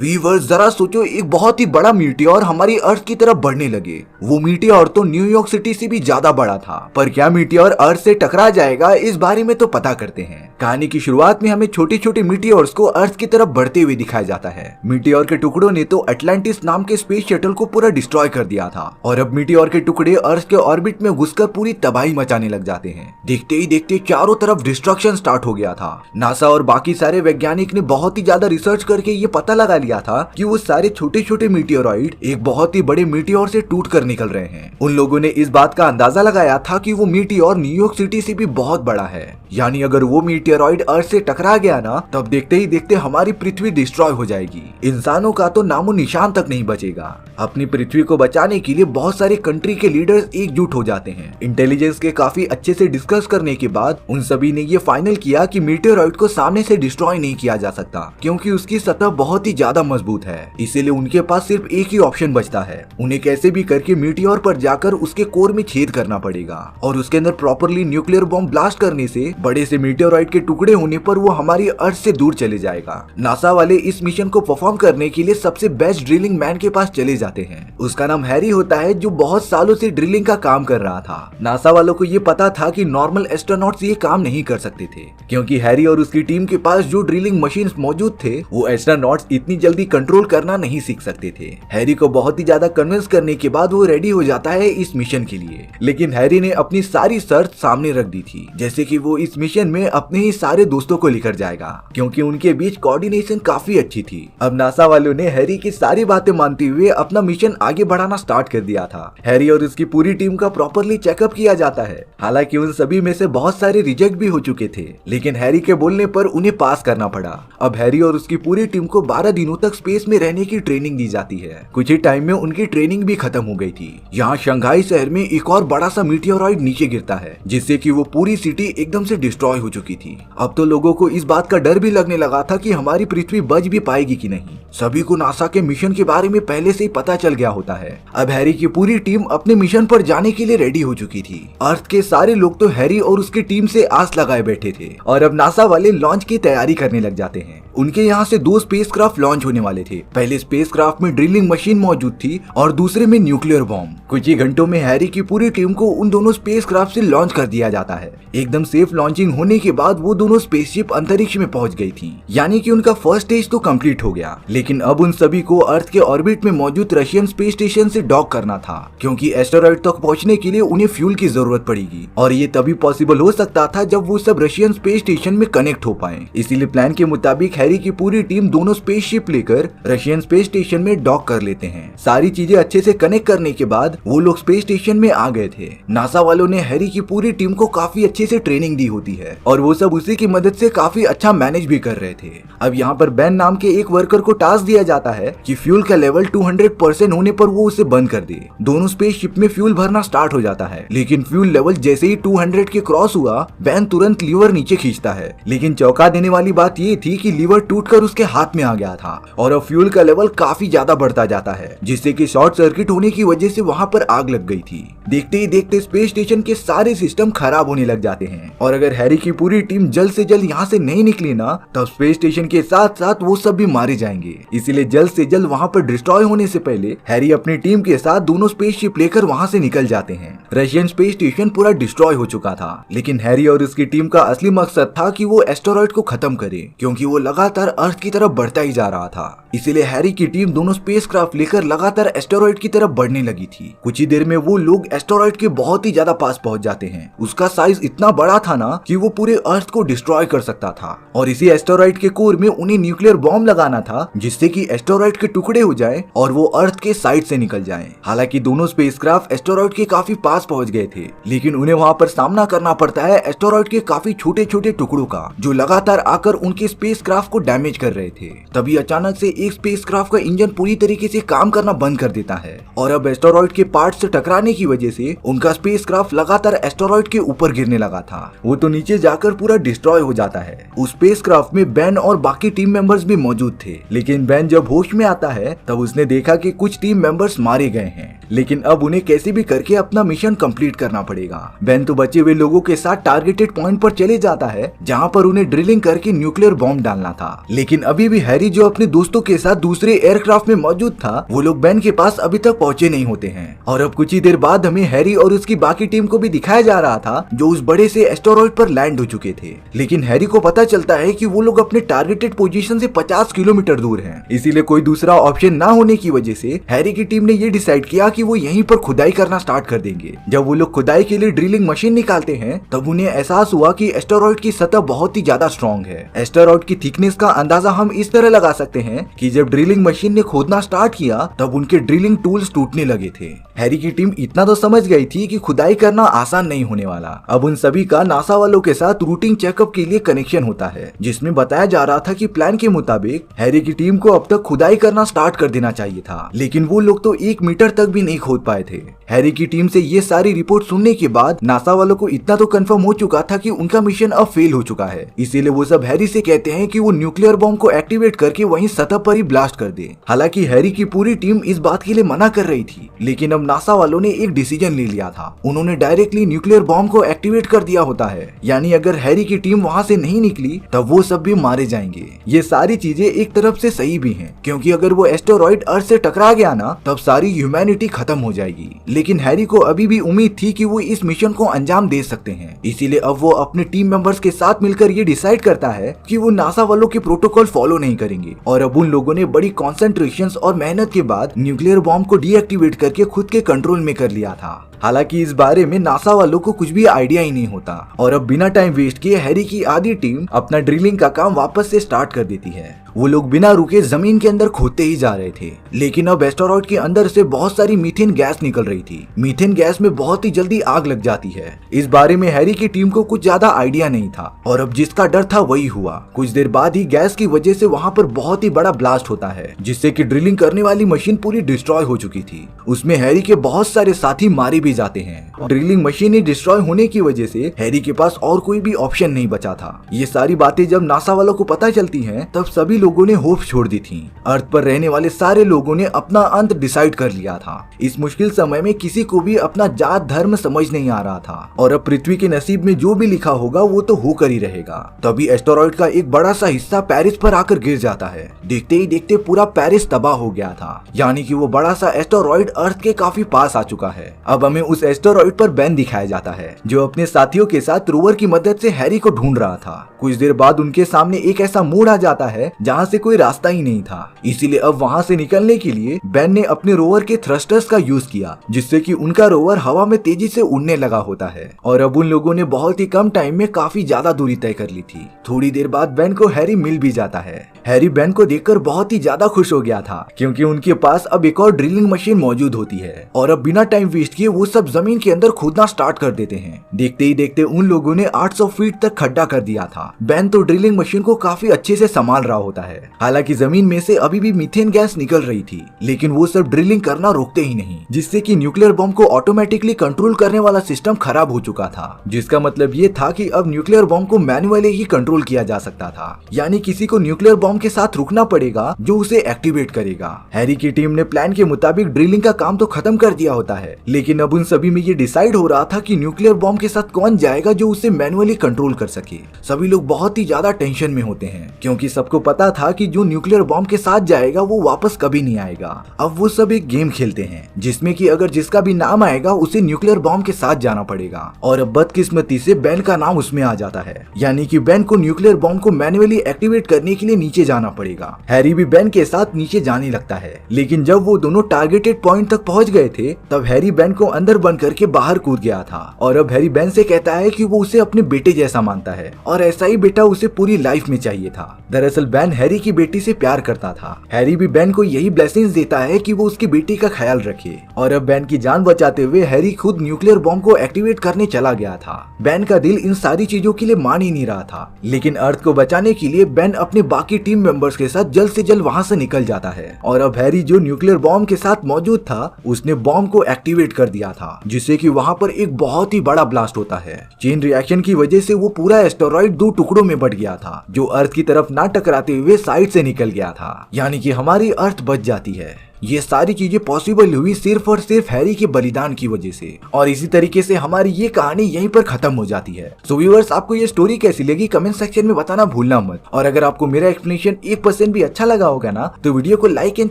Viewers जरा सोचो, एक बहुत ही बड़ा मीटियोर हमारी अर्थ की तरफ बढ़ने लगे। वो मीटियोर तो न्यूयॉर्क सिटी से भी ज्यादा बड़ा था, पर क्या मीटियोर अर्थ से टकरा जाएगा, इस बारे में तो पता करते हैं। कहानी की शुरुआत में हमें छोटे छोटे मीटियोर्स को अर्थ की तरफ बढ़ते हुए दिखाया जाता है। मीटियोर के टुकड़ों ने तो अटलांटिस नाम के स्पेस शटल को पूरा डिस्ट्रॉय कर दिया था और अब मीटियोर के टुकड़े अर्थ के ऑर्बिट में घुसकर पूरी तबाही मचाने लग जाते हैं। देखते ही देखते चारों तरफ डिस्ट्रक्शन स्टार्ट हो गया था। नासा और बाकी सारे वैज्ञानिक ने बहुत ही ज्यादा रिसर्च करके ये पता लगा लिया था कि वो सारे छोटे छोटे मीटियोरॉइड एक बहुत ही बड़े मीटियोर से टूट कर निकल रहे हैं। उन लोगों ने इस बात का अंदाजा लगाया था कि वो मीटियोर न्यूयॉर्क सिटी से भी बहुत बड़ा है, यानी अगर वो मीटियोरॉइड अर्थ से टकरा गया ना, तब देखते ही देखते हमारी पृथ्वी डिस्ट्रॉय हो जाएगी। इंसानों का तो नामो निशान तक नहीं बचेगा। अपनी पृथ्वी को बचाने के लिए बहुत सारे कंट्री के लीडर्स एकजुट हो जाते हैं। इंटेलिजेंस के काफी अच्छे से डिस्कस करने के बाद उन सभी ने ये फाइनल किया कि मीटियोरॉइड को सामने से डिस्ट्रॉय नहीं किया जा सकता, क्योंकि उसकी सतह बहुत ही ज्यादा मजबूत है। इसीलिए उनके पास सिर्फ एक ही ऑप्शन बचता है, उन्हें कैसे भी करके मीटियोर पर जाकर उसके कोर में छेद करना पड़ेगा और उसके अंदर प्रॉपरली न्यूक्लियर बॉम्ब ब्लास्ट करने से बड़े से मीटियोरॉइड के टुकड़े होने पर वो हमारी अर्थ से दूर चले जाएगा। नासा वाले इस मिशन को परफॉर्म करने के लिए सबसे बेस्ट ड्रिलिंग मैन के पास चले जाते हैं। उसका नाम हैरी होता है, जो बहुत सालों से ड्रिलिंग का काम कर रहा था। नासा वालों को ये पता था कि नॉर्मल एस्ट्रोनॉट्स ये काम नहीं कर सकते थे, क्योंकि हैरी और उसकी टीम के पास जो ड्रिलिंग मशीन मौजूद थे वो एस्ट्रोनॉट्स इतनी जल्दी कंट्रोल करना नहीं सीख सकते थे। हैरी को बहुत ही ज्यादा कन्विंस करने के बाद वो रेडी हो जाता है इस मिशन के लिए, लेकिन हैरी ने अपनी सारी शर्त सामने रख दी थी, जैसे कि वो इस मिशन में अपने ही सारे दोस्तों को लेकर जाएगा, क्योंकि उनके बीच कोऑर्डिनेशन काफी अच्छी थी। अब नासा वालों ने हैरी की सारी बातें मानते हुए अपना मिशन आगे बढ़ाना स्टार्ट कर दिया था। हैरी और उसकी पूरी टीम का प्रॉपरली चेकअप किया जाता है। हालांकि उन सभी में से बहुत सारे रिजेक्ट भी हो चुके थे, लेकिन हैरी के बोलने पर उन्हें पास करना पड़ा। अब हैरी और उसकी पूरी टीम को 12 दिनों तक स्पेस में रहने की ट्रेनिंग दी जाती है। कुछ ही टाइम में उनकी ट्रेनिंग भी खत्म हो गई थी। यहाँ शंघाई शहर में एक और बड़ा सा मीटियोरॉइड नीचे गिरता है, जिससे कि वो पूरी सिटी एकदम से डिस्ट्रॉय हो चुकी थी। अब तो लोगों को इस बात का डर भी लगने लगा था कि हमारी पृथ्वी बच भी पाएगी कि नहीं। सभी को नासा के मिशन के बारे में पहले से ही पता चल गया होता है। अब हैरी की पूरी टीम अपने मिशन पर जाने के लिए रेडी हो चुकी थी। अर्थ के सारे लोग तो हैरी और उसकी टीम से आस लगाए बैठे थे और अब नासा वाले लॉन्च की तैयारी करने लग जाते हैं। उनके यहाँ से 2 स्पेसक्राफ्ट लॉन्च होने वाले थे। पहले स्पेसक्राफ्ट में ड्रिलिंग मशीन मौजूद थी और दूसरे में न्यूक्लियर बॉम्ब। कुछ ही घंटों में हैरी की पूरी टीम को उन दोनों स्पेसक्राफ्ट से लॉन्च कर दिया जाता है। एकदम सेफ लॉन्चिंग होने के बाद वो दोनों स्पेसशिप अंतरिक्ष में पहुंच गई थी, यानी कि उनका फर्स्ट स्टेज तो कंप्लीट हो गया। लेकिन अब उन सभी को अर्थ के ऑर्बिट में मौजूद रशियन स्पेस स्टेशन से डॉक करना था, क्योंकि एस्टेरॉइड तक पहुंचने के लिए उन्हें फ्यूल की जरूरत पड़ेगी और ये तभी पॉसिबल हो सकता था जब वो सब रशियन स्पेस स्टेशन में कनेक्ट हो पाए। इसीलिए प्लान के मुताबिक हैरी की पूरी टीम दोनों स्पेसशिप लेकर रशियन स्पेस स्टेशन में डॉक कर लेते हैं। सारी चीजें अच्छे से कनेक्ट करने के बाद वो लोग स्पेस स्टेशन में आ गए थे। नासा वालों ने हैरी की पूरी टीम को काफी अच्छे से ट्रेनिंग दी होती है और वो सब उसी की मदद से काफी अच्छा मैनेज भी कर रहे थे। अब यहाँ पर बेन नाम के एक वर्कर को टास्क दिया जाता है कि फ्यूल का लेवल 200% होने पर वो उसे बंद कर दे। दोनों स्पेसशिप में फ्यूल भरना स्टार्ट हो जाता है, लेकिन फ्यूल लेवल जैसे ही 200 के क्रॉस हुआ, बेन तुरंत लीवर नीचे खींचता है। लेकिन चौंका देने वाली बात ये थी कि लीवर टूटकर उसके हाथ में आ गया था और अब फ्यूल का लेवल काफी ज्यादा बढ़ता जाता है, जिससे कि शॉर्ट सर्किट होने की वजह से वहां पर आग लग गई थी। देखते ही देखते स्पेस स्टेशन के सारे सिस्टम खराब होने लग जाते हैं और अगर हैरी की पूरी टीम जल्द से जल्द यहाँ से नहीं निकली ना, तब स्पेस स्टेशन के साथ साथ वो सब भी मारे जाएंगे। इसीलिए जल्द से जल्द वहाँ पर डिस्ट्रॉय होने से पहले हैरी अपनी टीम के साथ दोनों स्पेसशिप लेकर वहाँ से निकल जाते हैं। रशियन स्पेस स्टेशन पूरा डिस्ट्रॉय हो चुका था, लेकिन हैरी और उसकी टीम का असली मकसद था कि वो एस्टेरॉइड को खत्म करे, क्योंकि वो लगातार अर्थ की तरफ बढ़ता ही जा रहा था। इसीलिए हैरी की टीम दोनों स्पेसक्राफ्ट लेकर लगातार एस्टेरॉइड की तरफ बढ़ने लगी थी। कुछ ही देर में वो लोग एस्टेरॉइड के बहुत ही ज्यादा पास पहुंच जाते हैं। उसका साइज इतना बड़ा था ना कि वो पूरे अर्थ को डिस्ट्रॉय कर सकता था और इसी एस्टेरॉइड के कोर में उन्हें न्यूक्लियर बॉम्ब लगाना था, जिससे कि एस्टेरॉइड के टुकड़े हो जाए और वो अर्थ के साइड से निकल जाएं। हालांकि दोनों स्पेसक्राफ्ट एस्टेरॉइड के काफी पास पहुंच गए थे, लेकिन उन्हें वहां पर सामना करना पड़ता है एस्टेरॉइड के काफी छोटे छोटे टुकड़ों का, जो लगातार आकर उनके स्पेसक्राफ्ट को डैमेज कर रहे थे। तभी अचानक से एक स्पेसक्राफ्ट का इंजन पूरी तरीके से काम करना बंद कर देता है और अब एस्टेरॉइड के पार्ट से टकराने की वजह से उनका स्पेसक्राफ्ट लगातार एस्टेरॉइड के ऊपर गिरने लगा था। वो तो नीचे जाकर पूरा डिस्ट्रॉय हो जाता है। उस स्पेसक्राफ्ट में बेन और बाकी टीम मेंबर्स भी मौजूद थे, लेकिन बेन जब होश में आता है तब उसने देखा कि कुछ टीम मेंबर्स मारे गए हैं, लेकिन अब उन्हें कैसे भी करके अपना मिशन कंप्लीट करना पड़ेगा। बेन तो बचे हुए लोगों के साथ टारगेटेड पॉइंट पर चले जाता है, जहां पर उन्हें ड्रिलिंग करके न्यूक्लियर बॉम्ब डालना था। लेकिन अभी भी हैरी जो अपने दोस्तों के साथ दूसरे एयरक्राफ्ट में मौजूद था, वो लोग बेन के पास अभी तक पहुंचे नहीं होते हैं। और अब कुछ ही देर बाद हमें हैरी और उसकी बाकी टीम को भी दिखाया जा रहा था जो उस बड़े से एस्टेरॉयड पर लैंड हो चुके थे। लेकिन हैरी को पता चलता है कि वो लोग अपने टारगेटेड पोजीशन से 50 किलोमीटर दूर हैं। इसीलिए कोई दूसरा ऑप्शन ना होने की वजह से हैरी की टीम ने ये डिसाइड किया कि वो यहीं पर खुदाई करना स्टार्ट कर देंगे। जब वो लोग खुदाई के लिए ड्रिलिंग मशीन निकालते हैं तब उन्हें एहसास हुआ कि एस्टेरॉयड की सतह बहुत ही ज्यादा स्ट्रॉन्ग है। एस्टेरॉयड की थिकनेस का अंदाजा हम इस तरह लगा सकते हैं कि जब ड्रिलिंग मशीन ने खोदना स्टार्ट किया तब उनके ड्रिलिंग टूल्स टूटने लगे थे। हैरी की टीम इतना तो समझ गई थी कि खुदाई करना आसान नहीं होने वाला। अब उन सभी का नासा वालों के साथ रूटीन चेकअप के लिए कनेक्शन होता है, जिसमें बताया जा रहा था कि प्लान के मुताबिक हैरी की टीम को अब तक खुदाई करना स्टार्ट कर देना चाहिए था, लेकिन वो लोग तो 1 मीटर तक भी नहीं खोद पाए थे। हैरी की टीम से ये सारी रिपोर्ट सुनने के बाद नासा वालों को इतना तो कंफर्म हो चुका था कि उनका मिशन अब फेल हो चुका है। इसीलिए वो सब हैरी से कहते हैं कि वो न्यूक्लियर बॉम्ब को एक्टिवेट करके वहीं सतह पर ही ब्लास्ट कर दे। हालांकि हैरी की पूरी टीम इस बात के लिए मना कर रही थी, लेकिन अब नासा वालों ने एक डिसीजन ले लिया था। उन्होंने डायरेक्टली न्यूक्लियर बॉम्ब को एक्टिवेट कर दिया होता है, यानी अगर हैरी की टीम वहाँ से नहीं निकली तब वो सब भी मारे जाएंगे। ये सारी चीजें एक तरफ से सही भी हैं, क्योंकि अगर वो एस्टेरॉयड अर्थ से टकरा गया ना तब सारी ह्यूमैनिटी खत्म हो जाएगी। लेकिन हैरी को अभी भी उम्मीद थी कि वो इस मिशन को अंजाम दे सकते हैं। इसीलिए अब वो अपने टीम मेंबर्स के साथ मिलकर ये डिसाइड करता है कि वो नासा वालों के प्रोटोकॉल फॉलो नहीं करेंगे। और अब उन लोगों ने बड़ी कॉन्सेंट्रेशन और मेहनत के बाद न्यूक्लियर बॉम्ब को डीएक्टिवेट करके खुद के कंट्रोल में कर लिया था। हालांकि इस बारे में नासा वालों को कुछ भी आइडिया ही नहीं होता और अब बिना टाइम वेस्ट किए हैरी की आधी टीम अपना ड्रिलिंग का काम वापस से स्टार्ट कर देती है। वो लोग बिना रुके जमीन के अंदर खोदते ही जा रहे थे, लेकिन अब एस्टेरॉयड के अंदर से बहुत सारी मीथेन गैस निकल रही थी। मीथेन गैस में बहुत ही जल्दी आग लग जाती है। इस बारे में हैरी की टीम को कुछ ज्यादा आइडिया नहीं था और अब जिसका डर था वही हुआ। कुछ देर बाद ही गैस की वजह से वहाँ पर बहुत ही बड़ा ब्लास्ट होता है, जिससे कि ड्रिलिंग करने वाली मशीन पूरी डिस्ट्रॉय हो चुकी थी। उसमें हैरी के बहुत सारे साथी मारे भी जाते हैं। ड्रिलिंग मशीन डिस्ट्रॉय होने की वजह से हैरी के पास और कोई भी ऑप्शन नहीं बचा था। ये सारी बातें जब नासा वालों को पता चलती हैं तब सभी लोगों ने होप छोड़ दी थी। अर्थ पर रहने वाले सारे लोगों ने अपना अंत डिसाइड कर लिया था। इस मुश्किल समय में किसी को भी अपना जात धर्म समझ नहीं आ रहा था और अब पृथ्वी के नसीब में जो भी लिखा होगा वो तो होकर ही रहेगा। तभी एस्टेरॉयड का एक बड़ा सा हिस्सा पेरिस पर आकर गिर जाता है। देखते ही देखते पूरा पेरिस तबाह हो गया था, यानी कि वो बड़ा सा एस्टेरॉयड अर्थ के काफी पास आ चुका है। अब हमें उस एस्टेरॉयड पर बेन दिखाया जाता है जो अपने साथियों के साथ रोवर की मदद से हैरी को ढूंढ रहा था। कुछ देर बाद उनके सामने एक ऐसा मोड़ आ जाता है जहाँ से कोई रास्ता ही नहीं था। इसीलिए अब वहाँ से निकलने के लिए बेन ने अपने रोवर के थ्रस्टर्स का यूज किया, जिससे कि उनका रोवर हवा में तेजी से उड़ने लगा होता है। और अब उन लोगों ने बहुत ही कम टाइम में काफी ज्यादा दूरी तय कर ली थी। थोड़ी देर बाद बेन को हैरी मिल भी जाता है। हैरी बेन को देखकर बहुत ही ज्यादा खुश हो गया था, क्योंकि उनके पास अब एक और ड्रिलिंग मशीन मौजूद होती है और अब बिना टाइम वेस्ट किए वो सब जमीन के अंदर खोदना स्टार्ट कर देते हैं। देखते ही देखते उन लोगों ने 800 फीट तक खड्डा कर दिया था। बेन तो ड्रिलिंग मशीन को काफी अच्छे से संभाल रहा होता है। हालांकि जमीन में से अभी भी मीथेन गैस निकल रही थी, लेकिन वो सब ड्रिलिंग करना रोकते ही नहीं, जिससे कि न्यूक्लियर बॉम्ब को ऑटोमेटिकली कंट्रोल करने वाला सिस्टम खराब हो चुका था। जिसका मतलब ये था कि अब न्यूक्लियर बॉम्ब को मैन्युअली ही कंट्रोल किया जा सकता था, यानी किसी को न्यूक्लियर बॉम्ब के साथ रुकना पड़ेगा जो उसे एक्टिवेट करेगा। हैरी की टीम ने प्लान के मुताबिक ड्रिलिंग का काम तो खत्म कर दिया होता है, लेकिन अब उन सभी में ये डिसाइड हो रहा था कि न्यूक्लियर बॉम्ब के साथ कौन जाएगा जो उसे मैन्युअली कंट्रोल कर सके। सभी लोग बहुत ही ज्यादा टेंशन में होते हैं, क्योंकि सबको पता था कि जो न्यूक्लियर बॉम्ब के साथ जाएगा वो वापस कभी नहीं आएगा। अब वो सब एक गेम खेलते हैं जिसमें कि अगर जिसका भी नाम आएगा उसे न्यूक्लियर बॉम्ब के साथ जाना पड़ेगा। और अब बदकिस्मती से बेन का नाम उसमें आ जाता है, यानी कि बेन को न्यूक्लियर बॉम्ब को मैन्युअली एक्टिवेट करने के लिए नीचे जाना पड़ेगा। हैरी भी बेन के साथ नीचे जाने लगता है, लेकिन जब वो दोनों टारगेटेड पॉइंट तक पहुंच गए थे तब हैरी बेन को अंदर बंद करके बाहर कूद गया था। और अब हैरी बेन से कहता है कि वो उसे अपने बेटे जैसा मानता है और ऐसा ही बेटा उसे पूरी लाइफ में चाहिए था। दरअसल बेन हैरी की बेटी से प्यार करता था। हैरी भी बेन को यही ब्लेसिंग्स देता है कि वो उसकी बेटी का ख्याल रखे। और अब बेन की जान बचाते हुए हैरी खुद न्यूक्लियर बॉम्ब को एक्टिवेट करने चला गया था। बेन का दिल इन सारी चीजों के लिए मान ही नहीं रहा था, लेकिन अर्थ को बचाने के लिए बेन अपने बाकी टीम मेंबर्स के साथ जल्द से जल्द वहां से निकल जाता है। और अब हैरी जो न्यूक्लियर बॉम्ब के साथ मौजूद था उसने बॉम्ब को एक्टिवेट कर दिया था, जिससे कि वहां पर एक बहुत ही बड़ा ब्लास्ट होता है। चेन रिएक्शन की वजह से वो पूरा एस्टेरॉयड 2 टुकड़ों में बट गया था, जो अर्थ की तरफ ना टकराते हुए साइड से निकल गया था, यानी कि हमारी अर्थ बच जाती है। ये सारी चीजें पॉसिबल हुई सिर्फ और सिर्फ हैरी के बलिदान की वजह से। और इसी तरीके से हमारी ये कहानी यहीं पर खत्म हो जाती है। सो व्यूअर्स, आपको ये स्टोरी कैसी लगी कमेंट सेक्शन में बताना भूलना मत। और अगर आपको मेरा एक्सप्लेनेशन 1% भी अच्छा लगा होगा ना, तो वीडियो को लाइक एंड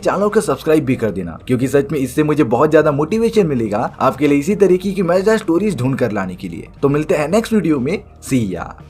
चैनल को सब्सक्राइब भी कर देना, क्योंकि सच में इससे मुझे बहुत ज्यादा मोटिवेशन मिलेगा आपके लिए इसी तरीके की मजेदार स्टोरीज ढूंढ कर लाने के लिए। तो मिलते हैं नेक्स्ट वीडियो में। सी या।